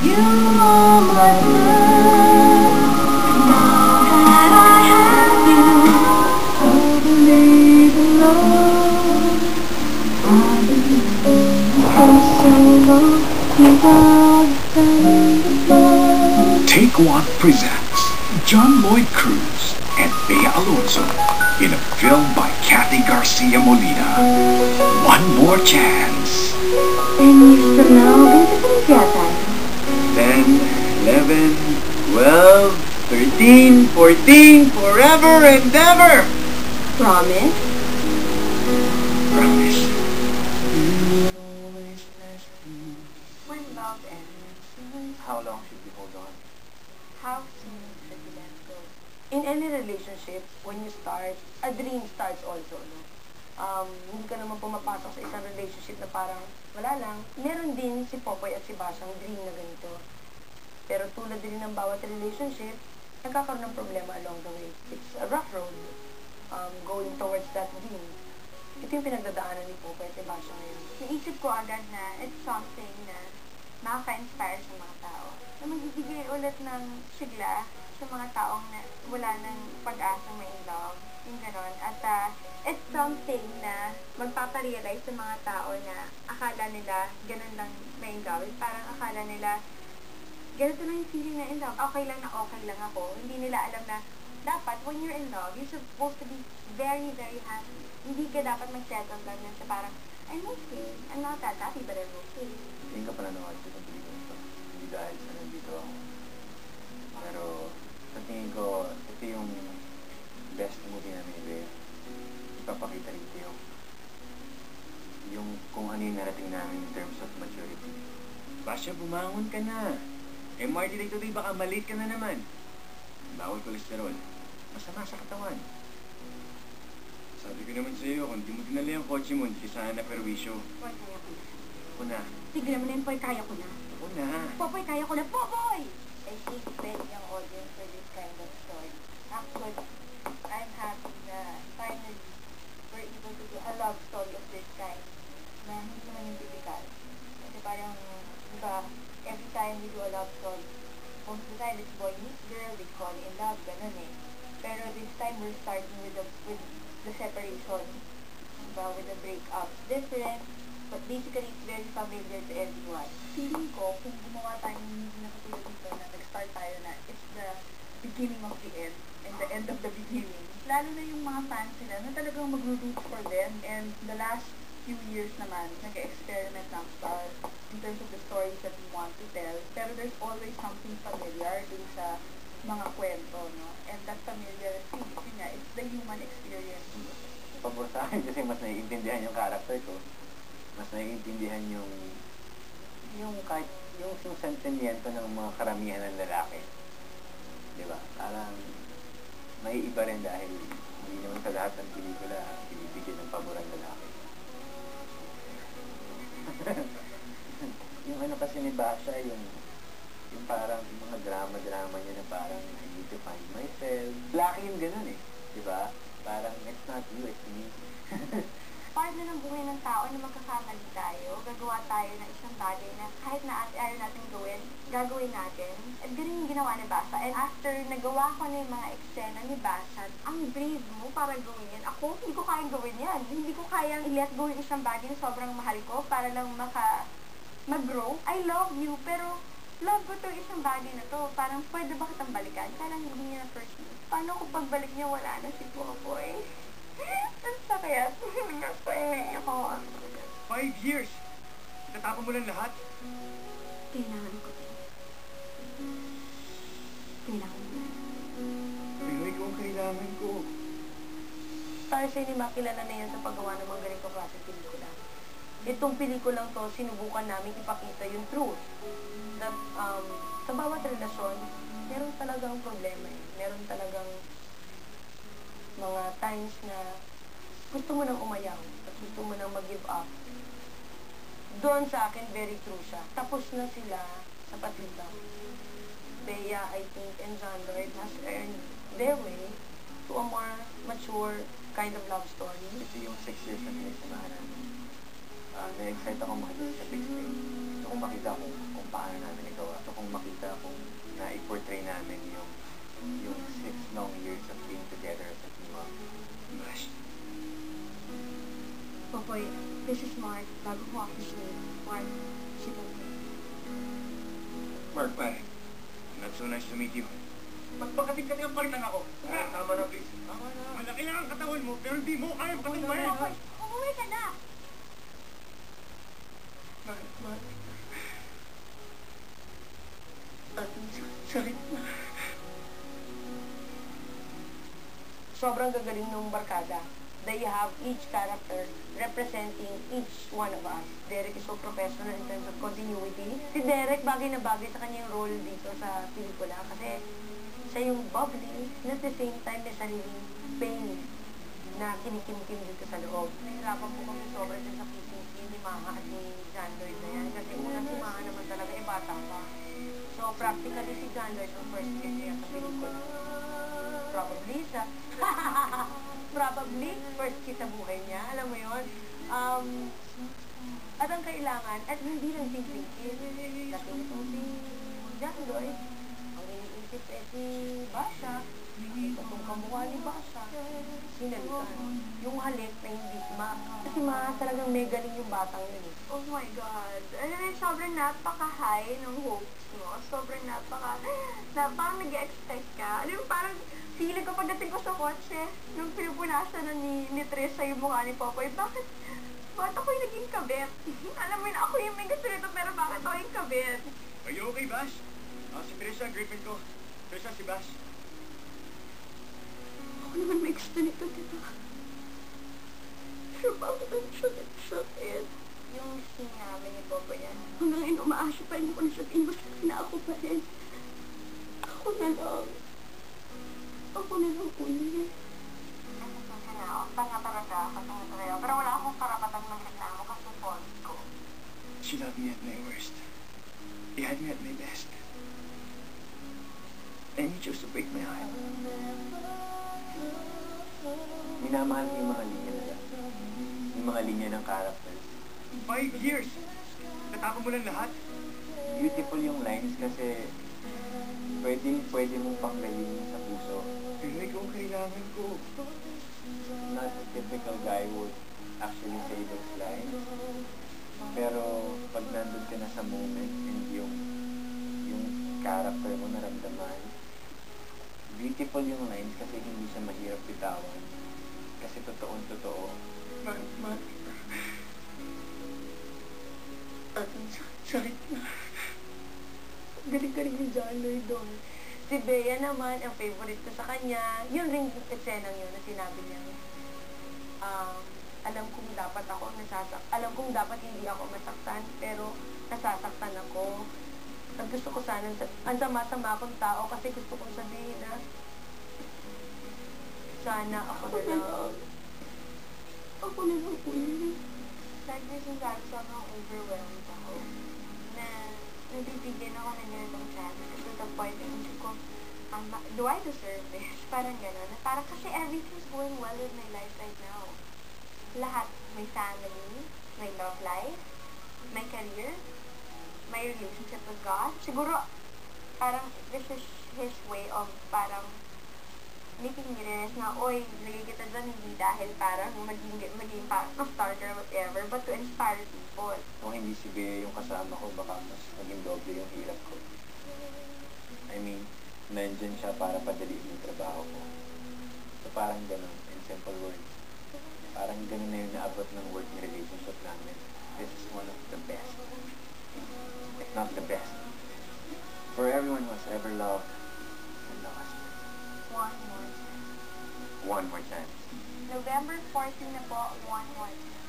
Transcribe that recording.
You are my love. Now that I have you, I believe in love. I believe for so long without love. Take One presents John Lloyd Cruz and Bea Alonzo in a film by Kathy Garcia Molina. One More Chance. 10 years from now, ganito pa kaya tayo? 10, 11, 12, 13, 14, forever and ever! Promise? Promise. When love ends, How long should we hold on? how soon should we let go? In any relationship, when you start, a dream starts also, no? Hindi ka naman pumapasok sa isang relationship na parang wala lang. Meron din si Popoy at si Bashang dream na ganito. Pero tulad din ng bawat relationship, nagkakaroon ng problema along the way. It's a rough road going towards that dream. Ito yung pinagdadaanan ni Popoy at si Bashang ngayon. Naisip ko agad na it's something na nakaka-inspire sa mga tao. Na magbibigay ulit ng sigla sa mga taong na wala ng pag-asang may love. Yung ganon. At it's something na magpaparealize sa mga tao na akala nila ganun lang may love. Parang akala nila ganito lang yung feeling na in love. Okay lang na okay lang ako. Hindi nila alam na dapat when you're in love, you're supposed to be very, very happy. Hindi ka dapat mag-settle lang na sa parang, I'm okay. I'm not that happy, but I'm okay. Hindi ka pala nung artist ng pelikula ito. Hindi dahil sa nandito ako. Pero sa tingin ko, ito yung best movie namin ni Bea. Ipapakita rito yung kung ano yung narating namin in terms of maturity. Basya, bumangon ka na. MRT day today, baka malate ka na naman. Bawal kolesterol. Masama sa katawan. Sabi ko naman sa iyo, kung di mo dinala yung kotse mo, hindi ka sana perwisyo. Poy, kaya ko na. Ako na. Tignan mo na yun, Poy, kaya ko na. Ako na. Popoy, kaya ko na. Popoy! I think ready ang audience for this kind of story. Actually, I'm happy na finally we're able to do a love story of this kind na hindi naman yung typical. Kasi parang, di ba, every time we do a love story, most of the time it's boy meets girl, they fall in love, ganun eh. Pero this time we're starting with the separation, diba, with the breakup. Different, but basically it's very familiar to everyone. Feeling ko, kung gumawa tayo ng movie na katulad dito, na nag-start tayo na it's the beginning of the end and the end of the beginning. Lalo na yung mga fans nila na talagang mag-root for them, and the last few years naman, nag-experiment ng start in terms of the stories that we want to tell. Pero there's always something familiar dun sa mga kwento, no? And that familiar thing, yun nga, it's the human experience. Pabor sa akin kasi mas naiintindihan yung character ko. Mas naiintindihan yung kahit yung sentimiento ng mga karamihan ng lalaki. Di ba? Parang may iba rin dahil hindi naman sa lahat ng pelikula binibigyan ng pabor ang lalaki. Yung ano kasi ni Basha, yung parang yung mga drama niya na parang I need to find myself. Laki yung ganun eh. Diba? Parang it's not you, it's me. Part na ng buhay ng tao na magkakamali tayo, gagawa tayo ng isang bagay na kahit na ayaw natin gawin, gagawin natin. At ganun yung ginawa ni Basha. And after nagawa ko na yung mga eksena ni Basha, ang brave mo para gawin yan. Ako, hindi ko kayang gawin yan. Hindi ko kayang i-let go yung isang bagay na sobrang mahal ko para lang mag-grow. I love you, pero love ko to isang bagay na to. Parang pwede ba kitang balikan? Parang hindi niya na first me. Paano kung pagbalik niya wala na si Popoy? Ang sakit. Nagpainay ako. 5 years! Itatapon mo lang lahat? Kailangan ko. Kailangan ko. Pinoy ko ang kailangan ko. Para sa inyo, makilala na yan sa paggawa ng mga ganitong klaseng pelikula. Itong pelikulang to, sinubukan namin ipakita yung truth. That, sa bawat relasyon, meron talagang problema eh. Meron talagang mga times na gusto mo nang umayaw at gusto mo nang mag-give up. Doon sa akin, very true siya. Tapos na sila sa patlita. Bea, I think, and John Lloyd has earned their way to a more mature kind of love story. Ito yung 6 years na pinagsamahan namin. Na-excite ako makita sa big screen. Gusto kong makita kung paano namin ito. Gusto kong kong makita kung na-portray namin yung 6 long years of being together as a team up. Bash, Popoy, this is Mark. Bago ko officially. Mark, si Popoy. Mark, pare. Not so nice to meet you. Magpakating-kating ang palitan ako. Tama na, please. Tama na. Malaki lang ang katawan mo, pero hindi mo kayang patumpayan. Popoy, umuwi ka na! Mark. Sakit na. Sobrang gagaling ng barkada. They have each character representing each one of us. Derek is so professional in terms of continuity. Si Derek, bagay na bagay sa kanyang role dito sa pelikula kasi siya yung bubbly, and at the same time may sariling pain na kinikim-kim dito sa loob. Nahirapan po kami sobra dyan sa kissing scene ni Maha at ni John Lloyd na yan kasi unang si Maha naman talaga bata pa. So practically si John Lloyd ang first kiss niya sa pelikula. Probably first kiss sa buhay niya, alam mo yun? At ang kailangan, at hindi lang simpleng kiss, kasi itong si John Lloyd, ang iniisip si Basha, itong kamukha ni Basha, sinalikan. Yung halik na hindi si Ma. Kasi Ma, talagang megaling yung batang yun eh. Oh my God. Alam mo, sobrang napaka-high ng hopes mo. Sobrang parang nag-expect ka. Alam mo, parang feeling ko pagdating ko sa kotse, nung pinupunasan na ni Trisha yung mukha ni Popoy, bakit ako yung naging kabit? Alam mo yun, ako yung may gusto nito, pero bakit ako yung kabit? Are you okay, Bash? Si Trisha, ang girlfriend ko. Trisha, si Bash. Ako naman may gusto nito, diba? Pero bakit ang sakit? Yung sinabi ni Popoy yan. Hanggang ngayon, umaasya pa rin ako na sabihin mo na ako pa rin. Ako na lang. Ako na lang uli. Pero wala akong karapatan magreklamo kasi fault ko. She loved me at my worst. He had me at my best. And he chose to break my heart. Minamahal ko yung mga linya nila. Yung mga linya ng characters. 5 years! Natapon mo lang lahat? Beautiful yung lines kasi pwede mong panggalin sa puso. Hindi ko kailangan ko. Not a typical guy would actually say those lines. Pero pag nandun ka na sa moment and yung character mo naramdaman, beautiful yung lines kasi hindi siya mahirap bitawan. Kasi totoong-totoo. Mark. Sakit na. Galing-galing ni John Lloyd doon. Si Bea naman, ang favorite ko sa kanya, yun rin yung eksena yun na sinabi niya. Alam kong dapat hindi ako masaktan, pero nasasaktan ako. At gusto ko sana, ang sama-sama akong tao kasi gusto kong sabihin na sana ako na lang. Ako na lang uli. Like this yung sobrang overwhelmed ako. Na nabibigyan ako ng ganitong chance. To the point na hindi ko, do I deserve this? Parang gano'n. Parang kasi everything's going well with my life right now. Lahat. My family, my love life, my career, my relationship with God. Siguro, parang this is His way of parang making me realize na, oy, lagay kita dyan hindi dahil parang maging parang starter or whatever, but to inspire people. Kung hindi si Bea yung kasama ko, baka mas maging doble yung hirap ko. I mean, nandyan siya para padaliin yung trabaho ko. So parang ganun, in simple words. Parang ganun na yung naabot ng working relationship namin. This is one of the best. If not the best. For everyone who has ever loved and lost. One more chance. November 14 na po, one more chance.